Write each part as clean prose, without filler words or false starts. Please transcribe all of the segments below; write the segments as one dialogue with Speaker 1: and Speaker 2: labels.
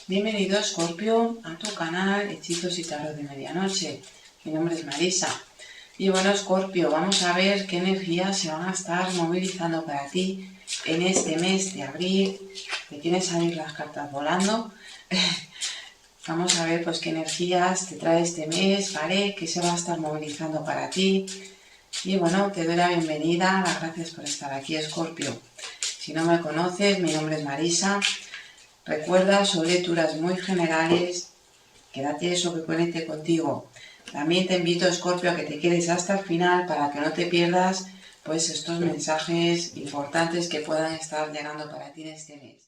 Speaker 1: Bienvenido, Escorpio, a tu canal Hechizos y Tarot de Medianoche. Mi nombre es Marisa. Y bueno, Escorpio, vamos a ver qué energías se van a estar movilizando para ti en este mes de abril. Te quieren salir las cartas volando. Vamos a ver pues qué energías te trae este mes, ¿vale? ¿Qué se va a estar movilizando para ti? Y bueno, te doy la bienvenida, las gracias por estar aquí, Escorpio. Si no me conoces, mi nombre es Marisa. Recuerda, son lecturas muy generales, quédate eso que conecte contigo. También te invito, Escorpio, a que te quedes hasta el final para que no te pierdas pues estos mensajes importantes que puedan estar llegando para ti en este mes.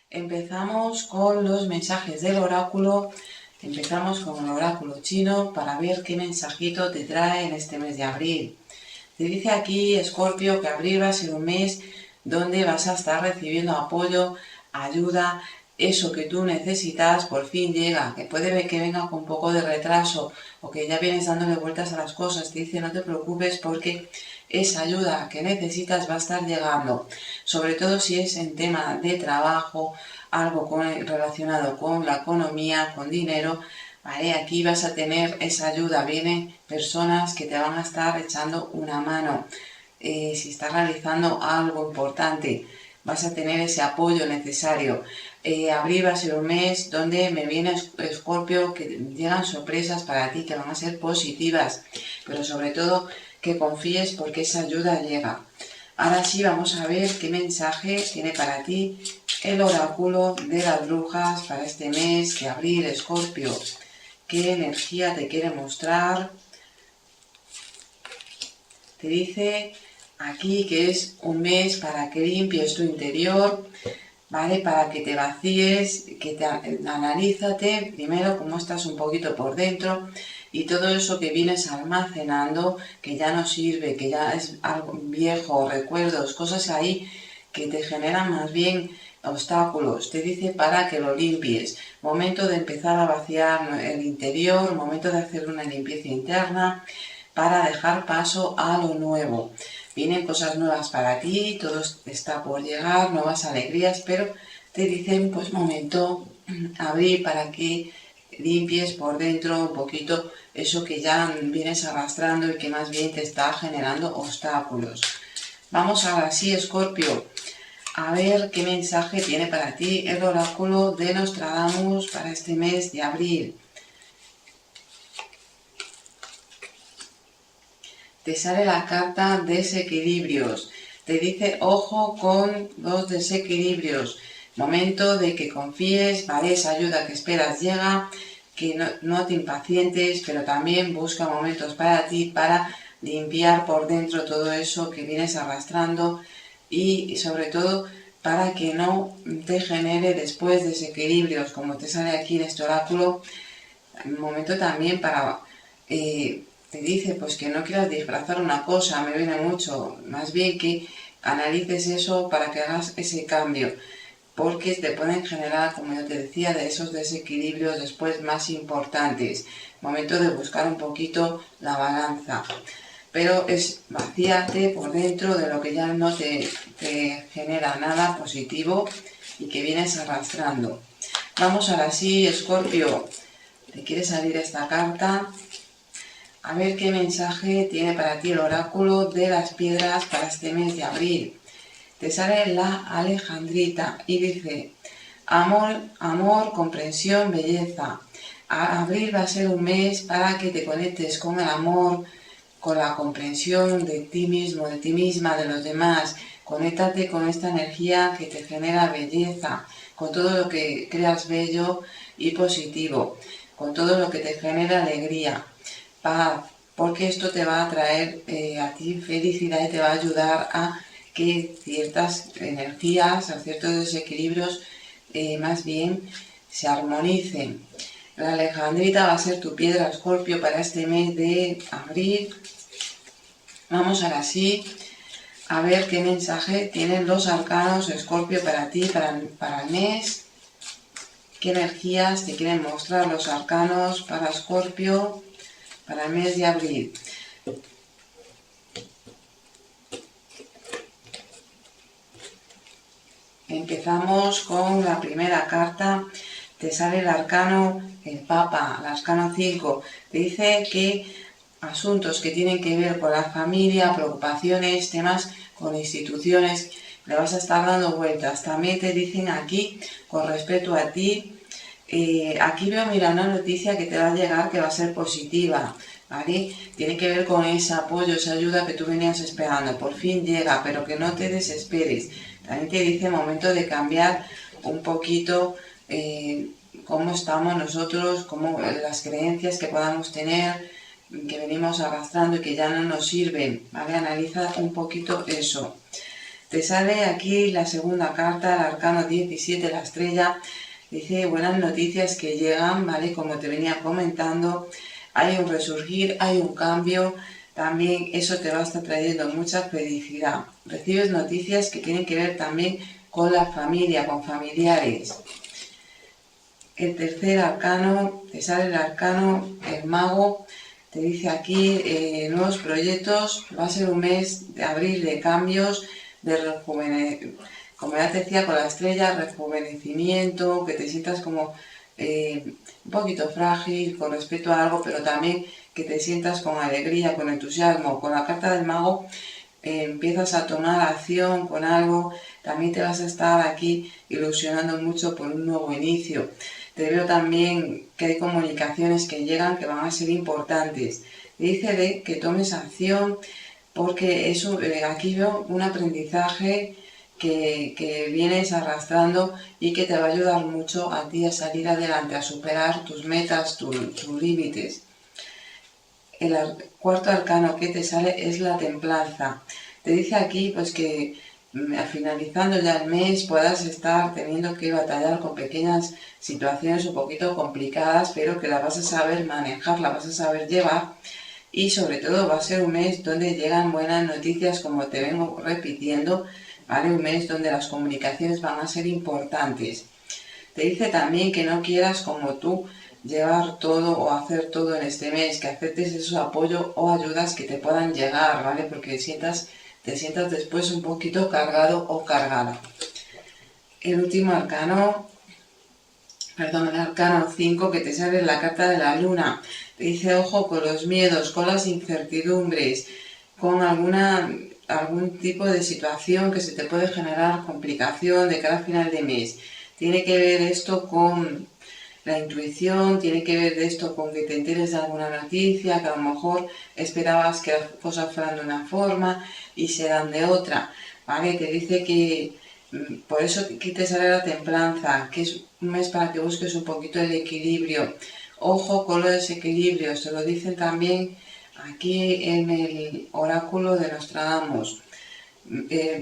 Speaker 1: Empezamos con los mensajes del oráculo. Empezamos con el oráculo chino para ver qué mensajito te trae en este mes de abril. Te dice aquí, Escorpio, que abril va a ser un mes donde vas a estar recibiendo apoyo, ayuda, eso que tú necesitas por fin llega, que puede que venga con un poco de retraso o que ya vienes dándole vueltas a las cosas. Te dice no te preocupes porque esa ayuda que necesitas va a estar llegando, sobre todo si es en tema de trabajo, algo relacionado con la economía, con dinero. Vale, aquí vas a tener esa ayuda, vienen personas que te van a estar echando una mano. Si estás realizando algo importante, vas a tener ese apoyo necesario. Abril va a ser un mes donde me viene Escorpio, que llegan sorpresas para ti que van a ser positivas, pero sobre todo que confíes porque esa ayuda llega. Ahora sí, vamos a ver qué mensaje tiene para ti el oráculo de las brujas para este mes de abril, Escorpio. ¿Qué energía te quiere mostrar? Te dice aquí que es un mes para que limpies tu interior, ¿vale? Para que te vacíes, que te analízate primero cómo estás un poquito por dentro y todo eso que vienes almacenando, que ya no sirve, que ya es algo viejo, recuerdos, cosas ahí que te generan más bien obstáculos. Te dice para que lo limpies. Momento de empezar a vaciar el interior, momento de hacer una limpieza interna para dejar paso a lo nuevo. Vienen cosas nuevas para ti, todo está por llegar, nuevas alegrías, pero te dicen pues momento abrir para que limpies por dentro un poquito eso que ya vienes arrastrando y que más bien te está generando obstáculos. Vamos ahora sí, Escorpio, a ver qué mensaje tiene para ti el oráculo de Nostradamus para este mes de abril. Te sale la carta desequilibrios. Te dice ojo con los desequilibrios. Momento de que confíes, ¿vale? Esa ayuda que esperas llega, que no te impacientes, pero también busca momentos para ti, para limpiar por dentro todo eso que vienes arrastrando y sobre todo para que no te genere después desequilibrios, como te sale aquí en este oráculo. Un momento también para... te dice pues que no quieras disfrazar una cosa, me viene mucho, más bien que analices eso para que hagas ese cambio, porque te pueden generar, como yo te decía, de esos desequilibrios después más importantes. Momento de buscar un poquito la balanza, pero es vaciarte por dentro de lo que ya no te genera nada positivo y que vienes arrastrando. Vamos ahora sí, Escorpio, te quiere salir esta carta. A ver qué mensaje tiene para ti el oráculo de las piedras para este mes de abril. Te sale la Alejandrita y dice, amor, amor, comprensión, belleza. Abril va a ser un mes para que te conectes con el amor, con la comprensión de ti mismo, de ti misma, de los demás. Conéctate con esta energía que te genera belleza, con todo lo que creas bello y positivo, con todo lo que te genera alegría, paz, porque esto te va a traer a ti felicidad y te va a ayudar a que ciertas energías, a ciertos desequilibrios, más bien se armonicen. La Alejandrita va a ser tu piedra, Escorpio, para este mes de abril. Vamos ahora sí a ver qué mensaje tienen los arcanos, Escorpio, para ti, para el mes. ¿Qué energías te quieren mostrar los arcanos para Escorpio para el mes de abril? Empezamos con la primera carta. Te sale el arcano, el Papa, el arcano 5. Te dice que asuntos que tienen que ver con la familia, preocupaciones, temas con instituciones, le vas a estar dando vueltas. También te dicen aquí, con respecto a ti, aquí veo, mira, una noticia que te va a llegar que va a ser positiva, ¿vale? Tiene que ver con ese apoyo, esa ayuda que tú venías esperando. Por fin llega, pero que no te desesperes. También te dice momento de cambiar un poquito cómo estamos nosotros, cómo las creencias que podamos tener, que venimos arrastrando y que ya no nos sirven, ¿vale? Analiza un poquito eso. Te sale aquí la segunda carta, el arcano 17, la estrella. Dice buenas noticias que llegan, ¿vale? Como te venía comentando, hay un resurgir, hay un cambio. También eso te va a estar trayendo mucha felicidad. Recibes noticias que tienen que ver también con la familia, con familiares. El tercer arcano, te sale el arcano, el mago. Te dice aquí nuevos proyectos. Va a ser un mes de abril de cambios, de rejuvenecimiento. Como ya te decía con la estrella, rejuvenecimiento, que te sientas como un poquito frágil con respecto a algo, pero también que te sientas con alegría, con entusiasmo. Con la carta del mago empiezas a tomar acción con algo, también te vas a estar aquí ilusionando mucho por un nuevo inicio. Te veo también que hay comunicaciones que llegan que van a ser importantes. Te dice que tomes acción porque eso, aquí veo un aprendizaje que vienes arrastrando y que te va a ayudar mucho a ti a salir adelante, a superar tus metas, tus límites. El cuarto arcano que te sale es la templanza. Te dice aquí pues que finalizando ya el mes puedas estar teniendo que batallar con pequeñas situaciones un poquito complicadas, pero que la vas a saber manejar, la vas a saber llevar. Y sobre todo va a ser un mes donde llegan buenas noticias, como te vengo repitiendo, ¿vale? Un mes donde las comunicaciones van a ser importantes. Te dice también que no quieras como tú llevar todo o hacer todo en este mes, que aceptes esos apoyos o ayudas que te puedan llegar, ¿vale? Porque te sientas después un poquito cargado o cargada. El último arcano, perdón, el arcano 5 que te sale en la carta de la luna. Te dice ojo con los miedos, con las incertidumbres, con algún tipo de situación que se te puede generar complicación de cara a final de mes. Tiene que ver esto con la intuición, tiene que ver esto con que te enteres de alguna noticia, que a lo mejor esperabas que las cosas fueran de una forma y se dan de otra, ¿vale? Te dice que por eso aquí te sale la templanza, que es un mes para que busques un poquito el equilibrio. Ojo con los desequilibrios, te lo dicen también aquí en el oráculo de Nostradamus.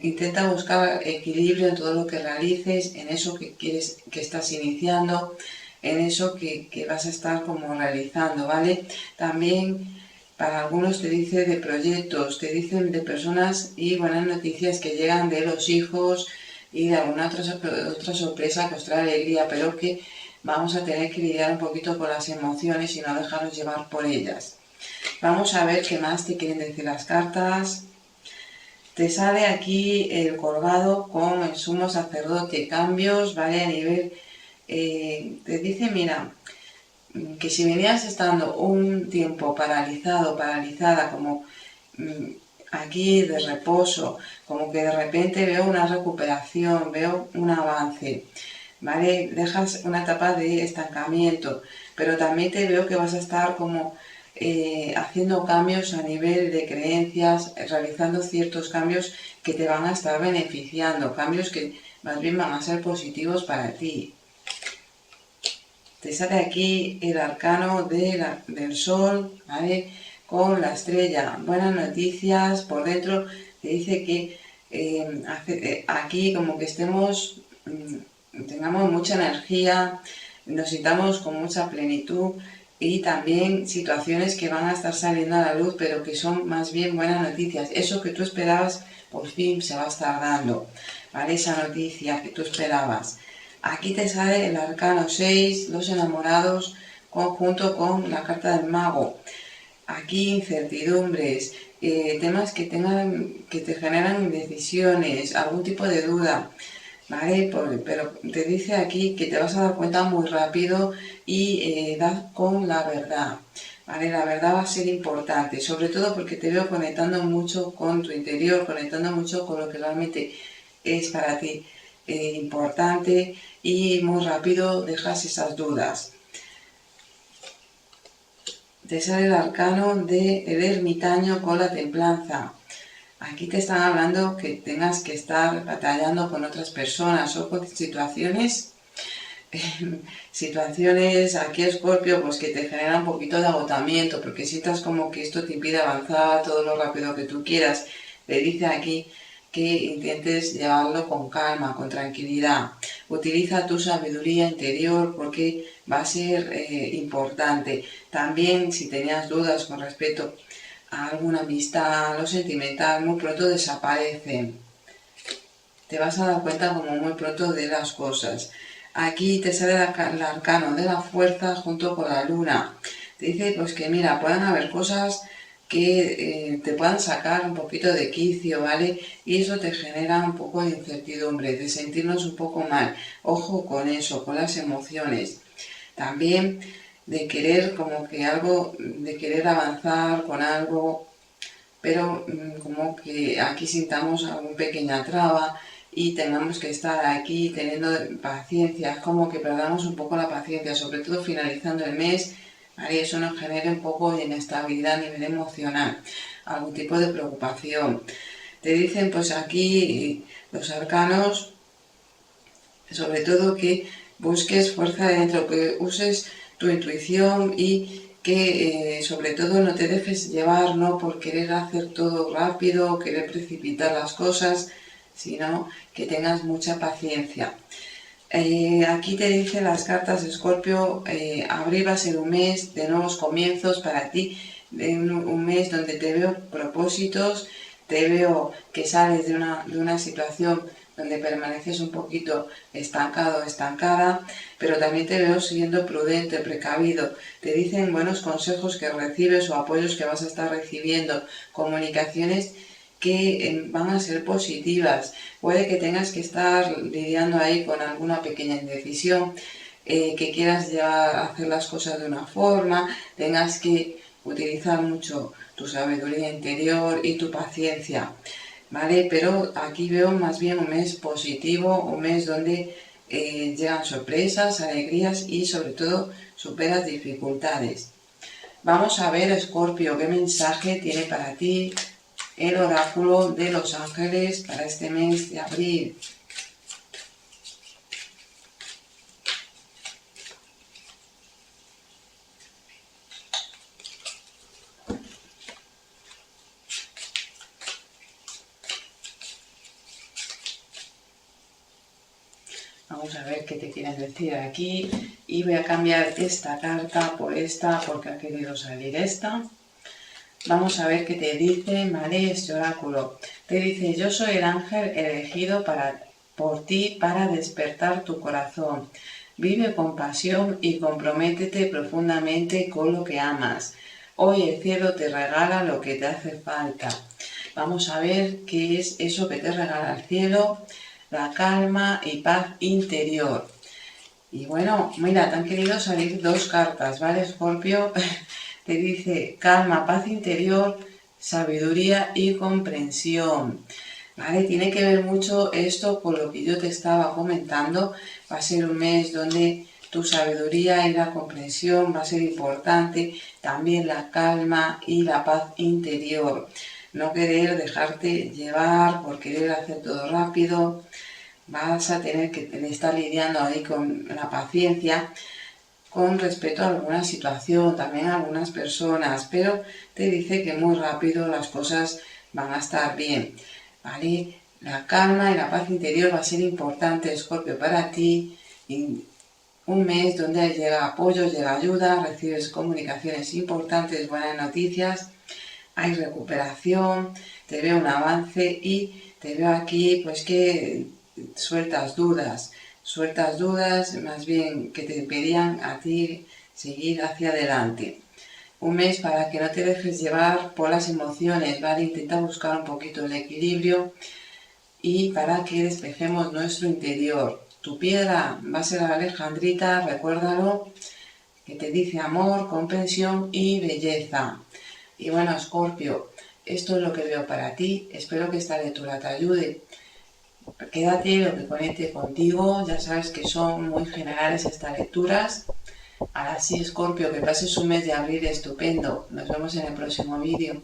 Speaker 1: Intenta buscar equilibrio en todo lo que realices, en eso que quieres, que estás iniciando, en eso que vas a estar como realizando, ¿vale? También para algunos te dice de proyectos, te dicen de personas y buenas noticias que llegan de los hijos y de alguna otra sorpresa que os trae alegría, pero que vamos a tener que lidiar un poquito con las emociones y no dejarnos llevar por ellas. Vamos a ver qué más te quieren decir las cartas. Te sale aquí el colgado con el sumo sacerdote, cambios, ¿vale? A nivel, te dice, mira, que si venías estando un tiempo paralizado, paralizada, como aquí de reposo, como que de repente veo una recuperación, veo un avance, ¿vale? Dejas una etapa de estancamiento, pero también te veo que vas a estar como haciendo cambios a nivel de creencias, realizando ciertos cambios que te van a estar beneficiando, cambios que más bien van a ser positivos para ti. Te sale aquí el arcano del sol, ¿vale? Con la estrella. Buenas noticias, por dentro te dice que aquí como que tengamos mucha energía, nos sintamos con mucha plenitud y también situaciones que van a estar saliendo a la luz, pero que son más bien buenas noticias. Eso que tú esperabas por fin se va a estar dando, ¿vale? Esa noticia que tú esperabas. Aquí te sale el arcano 6, los enamorados, junto con la carta del mago. Aquí incertidumbres, temas que te generan indecisiones, algún tipo de duda. ¿vale? Pero te dice aquí que te vas a dar cuenta muy rápido y das con la verdad, ¿vale? La verdad va a ser importante, sobre todo porque te veo conectando mucho con tu interior, conectando mucho con lo que realmente es para ti importante y muy rápido dejas esas dudas. Te sale el arcano del ermitaño con la templanza. Aquí te están hablando que tengas que estar batallando con otras personas o con situaciones aquí Escorpio, pues que te genera un poquito de agotamiento, porque sientas como que esto te impide avanzar todo lo rápido que tú quieras. Te dice aquí que intentes llevarlo con calma, con tranquilidad. Utiliza tu sabiduría interior porque va a ser importante. También si tenías dudas con respecto a alguna amistad, lo sentimental, muy pronto desaparecen. Te vas a dar cuenta como muy pronto de las cosas. Aquí te sale el arcano de la fuerza junto con la luna. Te dice pues que mira, pueden haber cosas que te puedan sacar un poquito de quicio, ¿vale? Y eso te genera un poco de incertidumbre, de sentirnos un poco mal. Ojo con eso, con las emociones. También de querer como que algo, de querer avanzar con algo, pero como que aquí sintamos alguna pequeña traba y tengamos que estar aquí teniendo paciencia, como que perdamos un poco la paciencia, sobre todo finalizando el mes, ¿vale? Eso nos genera un poco de inestabilidad a nivel emocional, algún tipo de preocupación. Te dicen pues aquí los arcanos, sobre todo que busques fuerza dentro, que uses tu intuición y que sobre todo no te dejes llevar no por querer hacer todo rápido, querer precipitar las cosas, sino que tengas mucha paciencia. Aquí te dicen las cartas Escorpio, abril va a ser un mes de nuevos comienzos para ti, un mes donde te veo propósitos, te veo que sales de una situación donde permaneces un poquito estancado, estancada, pero también te veo siendo prudente, precavido. Te dicen buenos consejos que recibes o apoyos que vas a estar recibiendo, comunicaciones que van a ser positivas. Puede que tengas que estar lidiando ahí con alguna pequeña indecisión, que quieras llevar a hacer las cosas de una forma, tengas que utilizar mucho tu sabiduría interior y tu paciencia, ¿vale? Pero aquí veo más bien un mes positivo, un mes donde llegan sorpresas, alegrías y sobre todo superas dificultades. Vamos a ver, Escorpio, qué mensaje tiene para ti el oráculo de los ángeles para este mes de abril. Vamos a ver qué te quieren decir aquí. Y voy a cambiar esta carta por esta porque ha querido salir esta. Vamos a ver qué te dice, ¿vale? Este oráculo. Te dice, yo soy el ángel elegido por ti para despertar tu corazón. Vive con pasión y comprométete profundamente con lo que amas. Hoy el cielo te regala lo que te hace falta. Vamos a ver qué es eso que te regala el cielo. La calma y paz interior. Y bueno, mira, te han querido salir dos cartas, ¿vale, Escorpio? Te dice calma, paz interior, sabiduría y comprensión. ¿Vale? Tiene que ver mucho esto con lo que yo te estaba comentando. Va a ser un mes donde tu sabiduría y la comprensión va a ser importante. También la calma y la paz interior. No querer dejarte llevar por querer hacer todo rápido. Vas a tener que estar lidiando ahí con la paciencia con respecto a alguna situación, también a algunas personas, pero te dice que muy rápido las cosas van a estar bien, ¿vale? La calma y la paz interior va a ser importante, Escorpio, para ti. Un mes donde llega apoyo, llega ayuda, recibes comunicaciones importantes, buenas noticias, hay recuperación, te veo un avance y te veo aquí pues que sueltas dudas más bien que te impedían a ti seguir hacia adelante. Un mes para que no te dejes llevar por las emociones, ¿vale? Intenta buscar un poquito el equilibrio y para que despejemos nuestro interior. Tu piedra va a ser la alejandrita, recuérdalo, que te dice amor, comprensión y belleza. Y bueno, Escorpio, esto es lo que veo para ti. Espero que esta lectura te ayude. Quédate lo que conecte contigo. Ya sabes que son muy generales estas lecturas. Ahora sí, Escorpio, que pases un mes de abril estupendo. Nos vemos en el próximo vídeo.